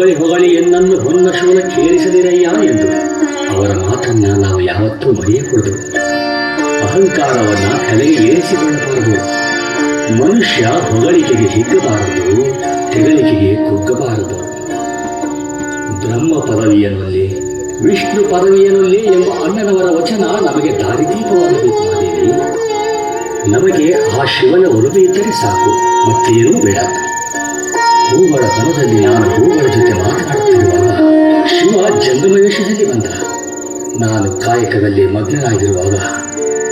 ಹೊಗಳಿ ಹೊಗಳಿ ಎನ್ನನ್ನು ಹೊನ್ನಶೂಲ ಕೇಳಿಸದಿರಯ್ಯ ಎಂದು ಅವರ ಮಾತನ್ನ ನಾವು ಯಾವತ್ತೂ ಮರೆಯಕೂಡದು. ಅಹಂಕಾರವನ್ನ ತಲೆಗೆ ಏರಿಸಿಕೊಳ್ಳಬಾರದು. ಮನುಷ್ಯ ಹೊಗಳಿಕೆಗೆ ಹಿಗ್ಗಬಾರದು, ತೆಗಳಿಕೆಗೆ ಕುಗ್ಗಬಾರದು. ಬ್ರಹ್ಮ ಪದವಿಯನ್ನಲ್ಲಿ ವಿಷ್ಣು ಪದವಿಯನ್ನಲ್ಲಿ ಎಂಬ ಅಣ್ಣನವರ ವಚನ ನಮಗೆ ದಾರಿದೀಪವಾಗಬೇಕು. ಮಾದೇವಿ, ನಮಗೆ ಆ ಶಿವನ ಒಲುಮೆ ಇದ್ದರೆ ಸಾಕು, ಮತ್ತೇನೂ ಬೇಡ. ಹೂಗಳ ತನದಲ್ಲಿ ನಾನು ಹೂಗಳ ಜೊತೆ ಮಾತನಾಡುತ್ತಿರುವಾಗ ಶಿವ ಜಂಗಮವೇಶದಲ್ಲಿ ಬಂದ. ನಾನು ಕಾಯಕದಲ್ಲಿ ಮಗ್ನನಾಗಿರುವಾಗ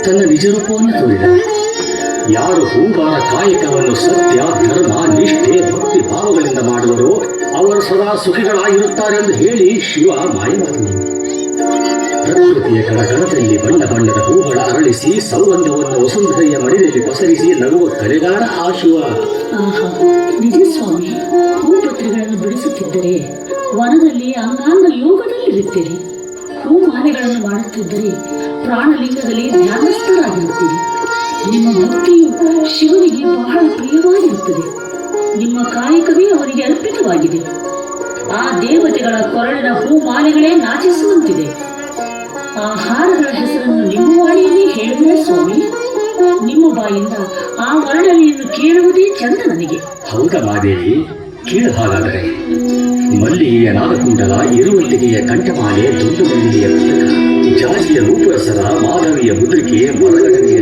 ತನ್ನ ನಿಜ ರೂಪವನ್ನು ತೋರಿದ. ಯಾರು ಹೂಗಾರ ಕಾಯಕವನ್ನು ಸತ್ಯ, ಧರ್ಮ, ನಿಷ್ಠೆ, ಭಕ್ತಿ ಭಾವಗಳಿಂದ ಮಾಡುವರೋ ಅವರು ಸದಾ ಸುಖಿಗಳಾಗಿರುತ್ತಾರೆಂದು ಹೇಳಿ ಶಿವ ಮಾಯವಾದನು. ಪ್ರಕೃತಿಯ ಕಣಕಣದಲ್ಲಿ ಬಣ್ಣ ಬಣ್ಣದ ಹೂಗಳ ಅರಳಿಸಿ ಸೌಗಂಧವನ್ನು ವಸುಂಧರೆಯ ಮಡಿಯಲ್ಲಿ ಪಸರಿಸಿ ನಗುವ ಕಲೆಗಾರ ಆ ಶಿವ. ನಿಜ ಸ್ವಾಮಿ, ಹೂಪತ್ರೆಗಳನ್ನು ಬಿಡಿಸುತ್ತಿದ್ದರೆ ವನದಲ್ಲಿ ಅಂಗಾಂಗ ಯೋಗದಲ್ಲಿರುತ್ತೀರಿ. ಹೂಮಾಲೆಗಳನ್ನು ಮಾಡುತ್ತಿದ್ದರೆ ಪ್ರಾಣಲಿಂಗದಲ್ಲಿ ಧ್ಯಾನಸ್ಥರಾಗಿರುತ್ತೀರಿ. ನಿಮ್ಮ ಭಕ್ತಿಯು ಶಿವನಿಗೆ ಬಹಳ ಪ್ರಿಯವಾಗಿರುತ್ತದೆ. ನಿಮ್ಮ ಕಾಯಕವೇ ಅವರಿಗೆ ಅರ್ಪಿತವಾಗಿದೆ. ಆ ದೇವತೆಗಳ ಕೊರಳಿನ ಹೂಮಾಲೆಗಳೇ ನಾಚಿಸುವಂತಿದೆ. ಆ ಹಾರಗಳ ಹೆಸರನ್ನು ನಿಮ್ಮ ವಾಣಿಯಲ್ಲಿ ಹೇಳಿದರೆ ಸ್ವಾಮಿ, ನಿಮ್ಮ ಬಾಯಿಂದ ಆ ವರ್ಣನೆಯನ್ನು ಕೇಳುವುದೇ ಚಂದ ನನಗೆ. ಹೌದಾ ಮಾದೇವಿ, ಕೇಳು ಹಾಗಾದರೆ. ಮಲ್ಲಿಗೆಯ ನಾಗಕುಂಡಲ, ಇರುವಂತಿಗೆಯ ಕಂಠಮಾಲೆ, ದುಂಡು ಮಲ್ಲಿಗೆಯ ಪುಸ್ತಕ, ಜಾಜಿಯ ರೂಪರಸರ, ಮಾಧವಿಯ ಮುದ್ರಿಕೆ, ಮರಗಡನೆಯ